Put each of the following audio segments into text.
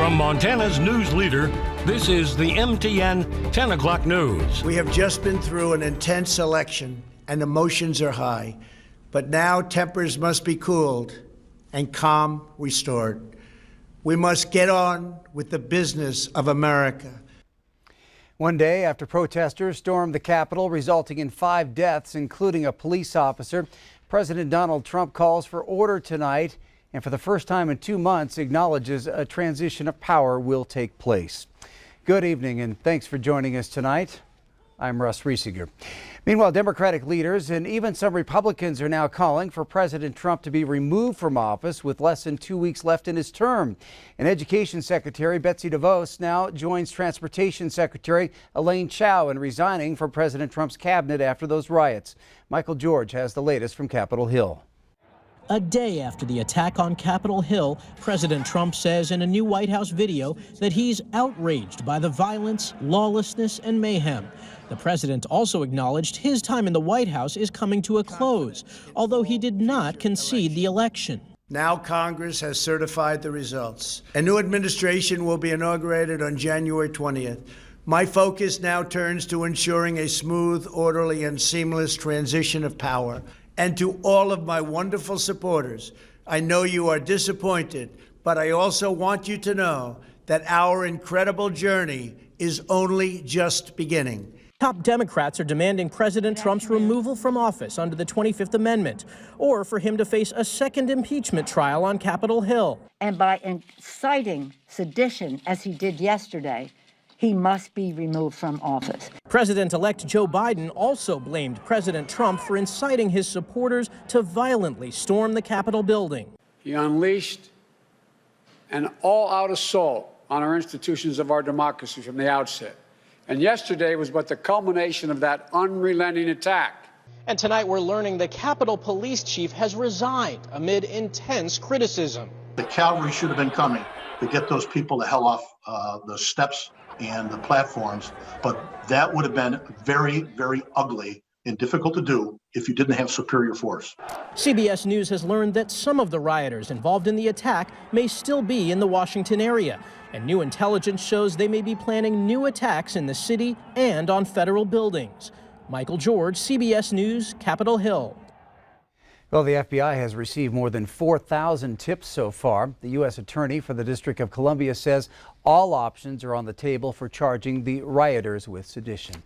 From Montana's news leader, this is the MTN 10 o'clock news. We have just been through an intense election and emotions are high, but now tempers must be cooled and calm restored. We must get on with the business of America. One day after protesters stormed the Capitol, resulting in 5 deaths, including a police officer, President Donald Trump calls for order tonight and for the first time in 2 months acknowledges a transition of power will take place. Good evening and thanks for joining us tonight. I'm Russ Riesinger. Meanwhile, Democratic leaders and even some Republicans are now calling for President Trump to be removed from office with less than 2 weeks left in his term. And Education Secretary Betsy DeVos now joins Transportation Secretary Elaine Chao in resigning from President Trump's cabinet after those riots. Michael George has the latest from Capitol Hill. A day after the attack on Capitol Hill, President Trump says in a new White House video that he's outraged by the violence, lawlessness, and mayhem. The president also acknowledged his time in the White House is coming to a close, although he did not concede the election. Now Congress has certified the results. A new administration will be inaugurated on January 20th. My focus now turns to ensuring a smooth, orderly, and seamless transition of power. And to all of my wonderful supporters, I know you are disappointed, but I also want you to know that our incredible journey is only just beginning. Top Democrats are demanding President Trump's removal from office under the 25th Amendment, or for him to face a second impeachment trial on Capitol Hill. And by inciting sedition, as he did yesterday, he must be removed from office. President-elect Joe Biden also blamed President Trump for inciting his supporters to violently storm the Capitol building. He unleashed an all-out assault on our institutions of our democracy from the outset. And yesterday was but the culmination of that unrelenting attack. And tonight we're learning the Capitol Police Chief has resigned amid intense criticism. The cavalry should have been coming to get those people the hell off the steps and the platforms, but that would have been very, very ugly and difficult to do if you didn't have superior force. CBS News has learned that some of the rioters involved in the attack may still be in the Washington area, and new intelligence shows they may be planning new attacks in the city and on federal buildings. Michael George, CBS News, Capitol Hill. Well, the FBI has received more than 4,000 tips so far. The U.S. Attorney for the District of Columbia says all options are on the table for charging the rioters with sedition.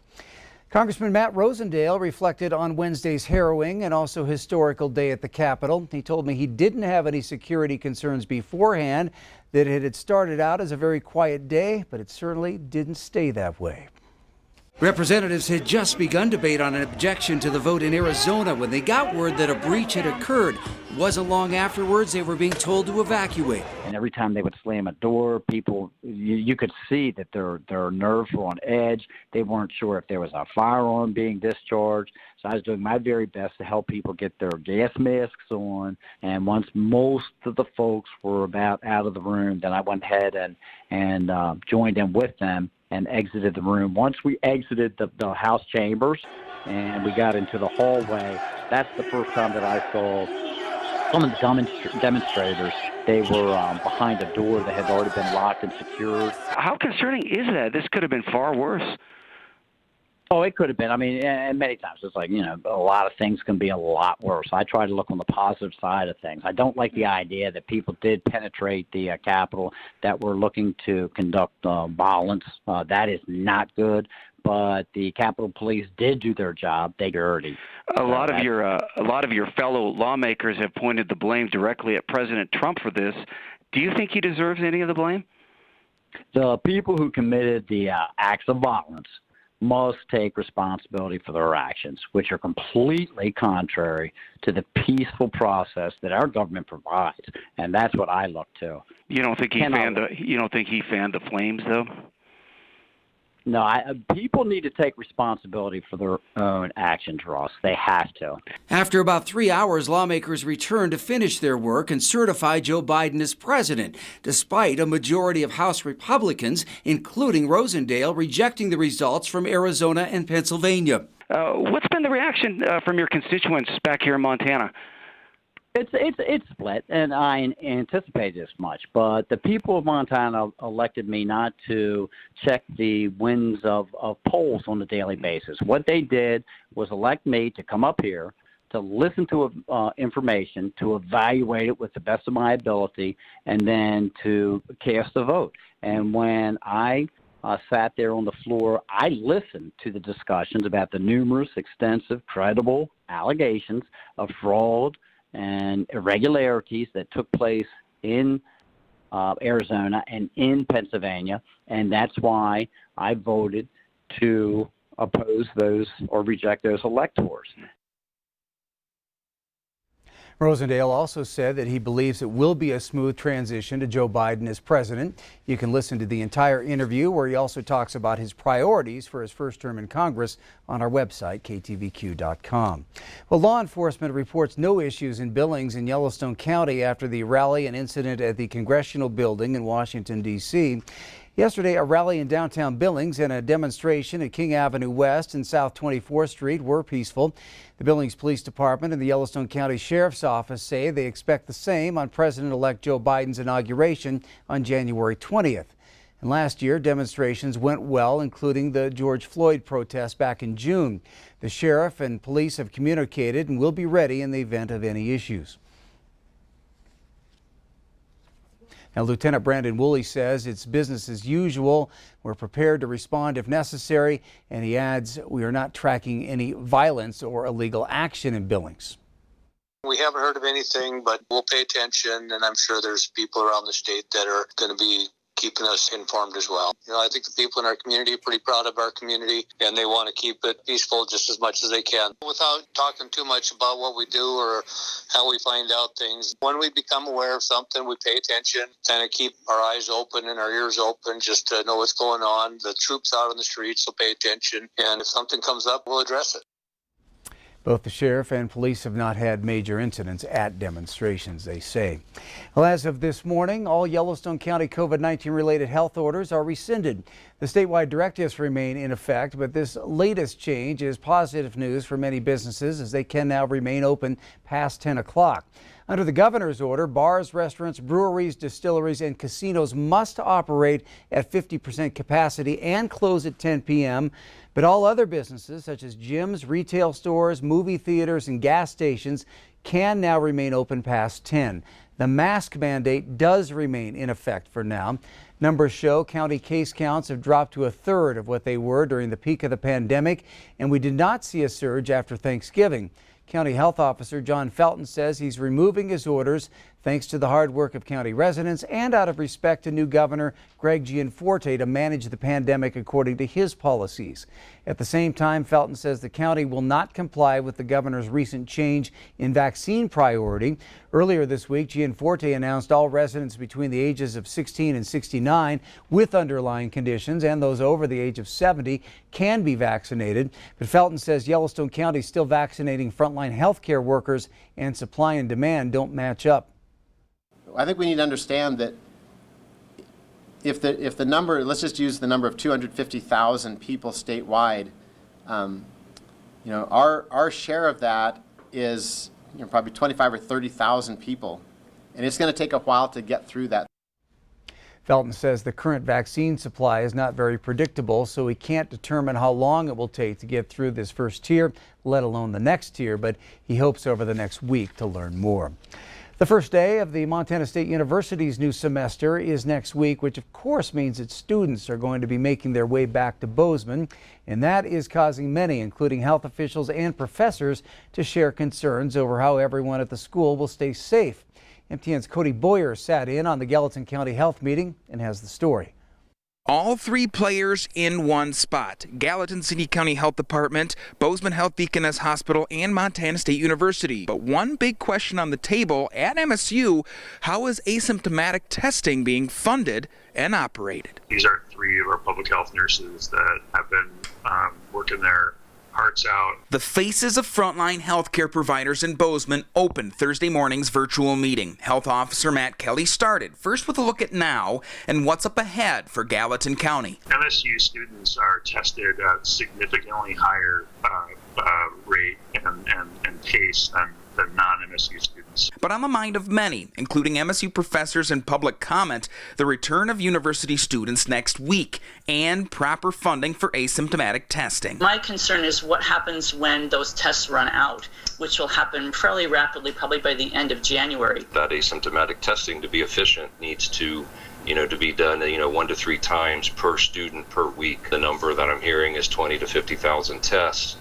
Congressman Matt Rosendale reflected on Wednesday's harrowing and also historical day at the Capitol. He told me he didn't have any security concerns beforehand, that it had started out as a very quiet day, but it certainly didn't stay that way. Representatives had just begun debate on an objection to the vote in Arizona when they got word that a breach had occurred. It wasn't long afterwards they were being told to evacuate. And every time they would slam a door, people, you could see that their nerves were on edge. They weren't sure if there was a firearm being discharged. So I was doing my very best to help people get their gas masks on. And once most of the folks were about out of the room, then I went ahead and joined in with them and exited the room. Once we exited the House chambers and we got into the hallway, that's the first time that I saw some of the demonstrators. They were behind a door that had already been locked and secured. How concerning is that? This could have been far worse. Oh, it could have been. I mean, and many times it's like, a lot of things can be a lot worse. I try to look on the positive side of things. I don't like the idea that people did penetrate the Capitol, that were looking to conduct violence. That is not good. But the Capitol Police did do their job. They dirty. A lot of your fellow lawmakers have pointed the blame directly at President Trump for this. Do you think he deserves any of the blame? The people who committed the acts of violence must take responsibility for their actions, which are completely contrary to the peaceful process that our government provides, and that's what I look to. You don't think he fanned the flames, though? No, people need to take responsibility for their own actions, Ross. They have to. After about 3 hours, lawmakers returned to finish their work and certify Joe Biden as president, despite a majority of House Republicans, including Rosendale, rejecting the results from Arizona and Pennsylvania. What's been the reaction from your constituents back here in Montana? It's split, and I anticipated this much. But the people of Montana elected me not to check the winds of polls on a daily basis. What they did was elect me to come up here, to listen to information, to evaluate it with the best of my ability, and then to cast a vote. And when I sat there on the floor, I listened to the discussions about the numerous, extensive, credible allegations of fraud and irregularities that took place in Arizona and in Pennsylvania, and that's why I voted to oppose those or reject those electors. Rosendale also said that he believes it will be a smooth transition to Joe Biden as president. You can listen to the entire interview, where he also talks about his priorities for his first term in Congress, on our website, ktvq.com. Well, law enforcement reports no issues in Billings in Yellowstone County after the rally and incident at the Congressional Building in Washington, D.C. Yesterday, a rally in downtown Billings and a demonstration at King Avenue West and South 24th Street were peaceful. The Billings Police Department and the Yellowstone County Sheriff's Office say they expect the same on President-elect Joe Biden's inauguration on January 20th. And last year, demonstrations went well, including the George Floyd protest back in June. The sheriff and police have communicated and will be ready in the event of any issues. Now, Lieutenant Brandon Woolley says it's business as usual. We're prepared to respond if necessary, and he adds we are not tracking any violence or illegal action in Billings. We haven't heard of anything, but we'll pay attention, and I'm sure there's people around the state that are going to be keeping us informed as well. I think the people in our community are pretty proud of our community, and they want to keep it peaceful just as much as they can. Without talking too much about what we do or how we find out things, when we become aware of something, we pay attention, kind of keep our eyes open and our ears open just to know what's going on. The troops out on the streets will pay attention, and if something comes up, we'll address it. Both the sheriff and police have not had major incidents at demonstrations, they say. Well, as of this morning, all Yellowstone County COVID-19 related health orders are rescinded. The statewide directives remain in effect, but this latest change is positive news for many businesses, as they can now remain open past 10 o'clock. Under the governor's order, bars, restaurants, breweries, distilleries, and casinos must operate at 50% capacity and close at 10 p.m. But all other businesses, such as gyms, retail stores, movie theaters, and gas stations, can now remain open past 10. The mask mandate does remain in effect for now. Numbers show county case counts have dropped to a third of what they were during the peak of the pandemic, and we did not see a surge after Thanksgiving. County Health Officer John Felton says he's removing his orders thanks to the hard work of county residents and out of respect to new Governor Greg Gianforte to manage the pandemic according to his policies. At the same time, Felton says the county will not comply with the governor's recent change in vaccine priority. Earlier this week, Gianforte announced all residents between the ages of 16 and 69 with underlying conditions and those over the age of 70 can be vaccinated. But Felton says Yellowstone County is still vaccinating frontline health care workers, and supply and demand don't match up. I think we need to understand that if the number, let's just use the number of 250,000 people statewide, our share of that is probably 25 or 30,000 people, and it's going to take a while to get through that. Felton says the current vaccine supply is not very predictable, so he can't determine how long it will take to get through this first tier, let alone the next tier, but he hopes over the next week to learn more. The first day of the Montana State University's new semester is next week, which of course means that students are going to be making their way back to Bozeman, and that is causing many, including health officials and professors, to share concerns over how everyone at the school will stay safe. MTN's Cody Boyer sat in on the Gallatin County Health meeting and has the story. All three players in one spot: Gallatin City County Health Department, Bozeman Health Deaconess Hospital, and Montana State University. But one big question on the table at MSU: how is asymptomatic testing being funded and operated? These are three of our public health nurses that have been working their hearts out. The Faces of Frontline Healthcare Providers in Bozeman opened Thursday morning's virtual meeting. Health Officer Matt Kelly started first with a look at now and what's up ahead for Gallatin County. MSU students are tested at significantly higher rate and pace than non-MSU students. But on the mind of many, including MSU professors and public comment, the return of university students next week and proper funding for asymptomatic testing. My concern is what happens when those tests run out, which will happen fairly rapidly, probably by the end of January. That asymptomatic testing, to be efficient, needs to be done, 1 to 3 times per student per week. The number that I'm hearing is 20 to 50,000 tests.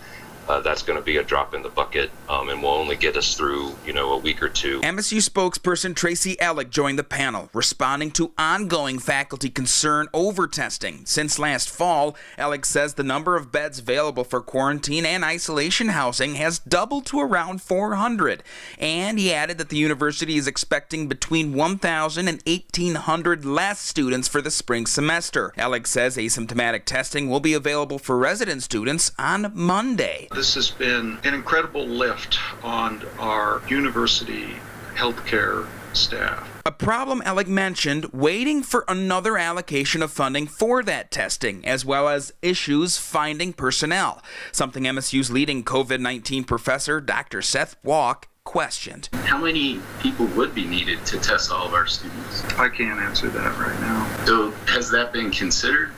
That's going to be a drop in the bucket and will only get us through, a week or two. MSU spokesperson Tracy Ellick joined the panel, responding to ongoing faculty concern over testing. Since last fall, Ellick says the number of beds available for quarantine and isolation housing has doubled to around 400. And he added that the university is expecting between 1,000 and 1,800 less students for the spring semester. Ellick says asymptomatic testing will be available for resident students on Monday. This has been an incredible lift on our university healthcare staff. A problem Ellick mentioned, waiting for another allocation of funding for that testing, as well as issues finding personnel, something MSU's leading COVID-19 professor, Dr. Seth Walk, questioned. How many people would be needed to test all of our students? I can't answer that right now. So has that been considered?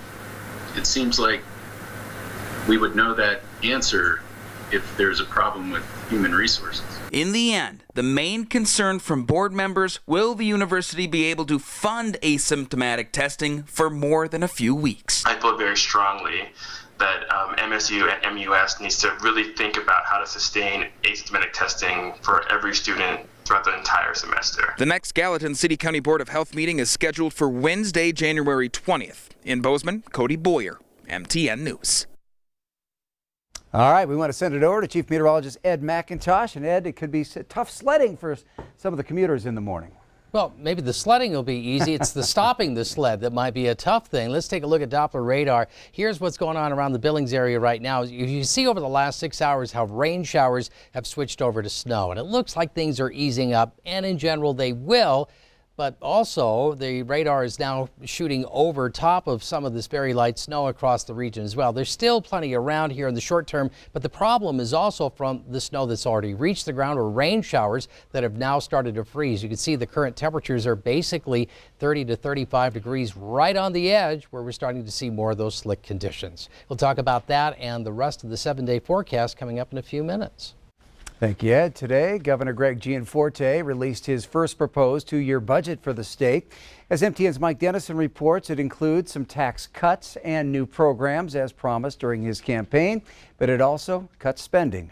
It seems like we would know that answer if there's a problem with human resources. In the end, the main concern from board members, will the university be able to fund asymptomatic testing for more than a few weeks? I feel very strongly that MSU and MUS needs to really think about how to sustain asymptomatic testing for every student throughout the entire semester. The next Gallatin City County Board of Health meeting is scheduled for Wednesday, January 20th. In Bozeman, Cody Boyer, MTN News. All right, we want to send it over to Chief Meteorologist Ed McIntosh. And Ed, it could be tough sledding for some of the commuters in the morning. Well, maybe the sledding will be easy. It's the stopping the sled that might be a tough thing. Let's take a look at Doppler radar. Here's what's going on around the Billings area right now. You see over the last 6 hours how rain showers have switched over to snow. And it looks like things are easing up, and in general they will. But also, the radar is now shooting over top of some of this very light snow across the region as well. There's still plenty around here in the short term, but the problem is also from the snow that's already reached the ground or rain showers that have now started to freeze. You can see the current temperatures are basically 30 to 35 degrees right on the edge where we're starting to see more of those slick conditions. We'll talk about that and the rest of the 7-day forecast coming up in a few minutes. Thank you, Ed. Today, Governor Greg Gianforte released his first proposed 2-year budget for the state. As MTN's Mike Dennison reports, it includes some tax cuts and new programs as promised during his campaign, but it also cuts spending.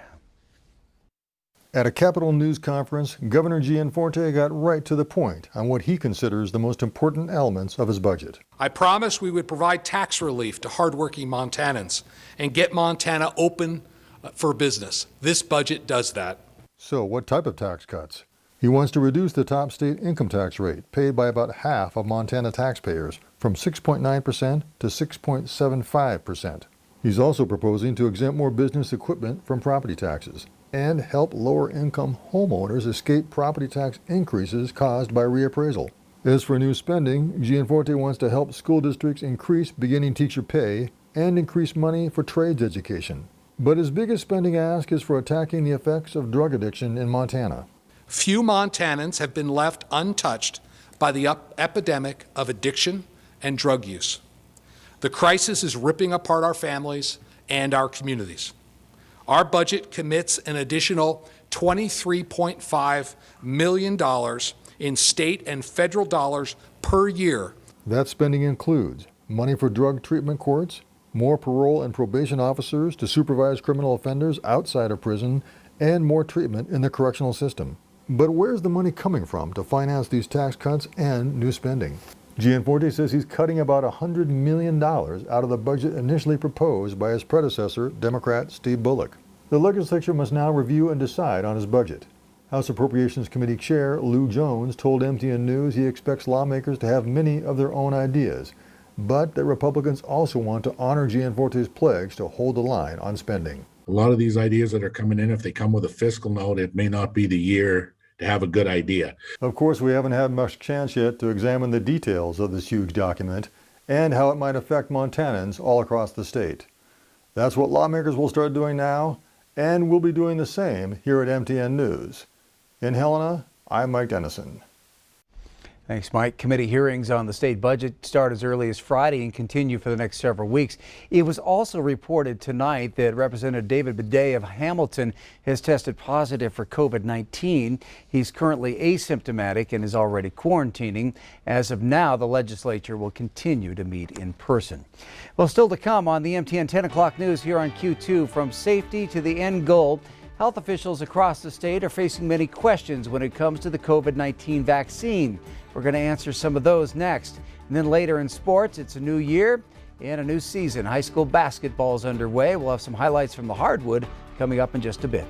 At a Capitol News conference, Governor Gianforte got right to the point on what he considers the most important elements of his budget. I promised we would provide tax relief to hardworking Montanans and get Montana open for business. This budget does that. So what type of tax cuts? He wants to reduce the top state income tax rate paid by about half of Montana taxpayers from 6.9% to 6.75%. He's also proposing to exempt more business equipment from property taxes and help lower income homeowners escape property tax increases caused by reappraisal. As for new spending, Gianforte wants to help school districts increase beginning teacher pay and increase money for trades education. But his biggest spending ask is for attacking the effects of drug addiction in Montana. Few Montanans have been left untouched by the epidemic of addiction and drug use. The crisis is ripping apart our families and our communities. Our budget commits an additional $23.5 million in state and federal dollars per year. That spending includes money for drug treatment courts, more parole and probation officers to supervise criminal offenders outside of prison, and more treatment in the correctional system. But where's the money coming from to finance these tax cuts and new spending? Gianforte says he's cutting about $100 million out of the budget initially proposed by his predecessor, Democrat Steve Bullock. The legislature must now review and decide on his budget. House Appropriations Committee Chair Lou Jones told MTN News he expects lawmakers to have many of their own ideas, but that Republicans also want to honor Gianforte's pledge to hold the line on spending. A lot of these ideas that are coming in, if they come with a fiscal note, it may not be the year to have a good idea. Of course, we haven't had much chance yet to examine the details of this huge document and how it might affect Montanans all across the state. That's what lawmakers will start doing now, and we'll be doing the same here at MTN News. In Helena, I'm Mike Dennison. Thanks, Mike. Committee hearings on the state budget start as early as Friday and continue for the next several weeks. It was also reported tonight that Representative David Bidet of Hamilton has tested positive for COVID-19. He's currently asymptomatic and is already quarantining. As of now, the legislature will continue to meet in person. Well, still to come on the MTN 10 o'clock news here on Q2, from safety to the end goal. Health officials across the state are facing many questions when it comes to the COVID-19 vaccine. We're going to answer some of those next. And then later in sports, it's a new year and a new season. High school basketball is underway. We'll have some highlights from the hardwood coming up in just a bit.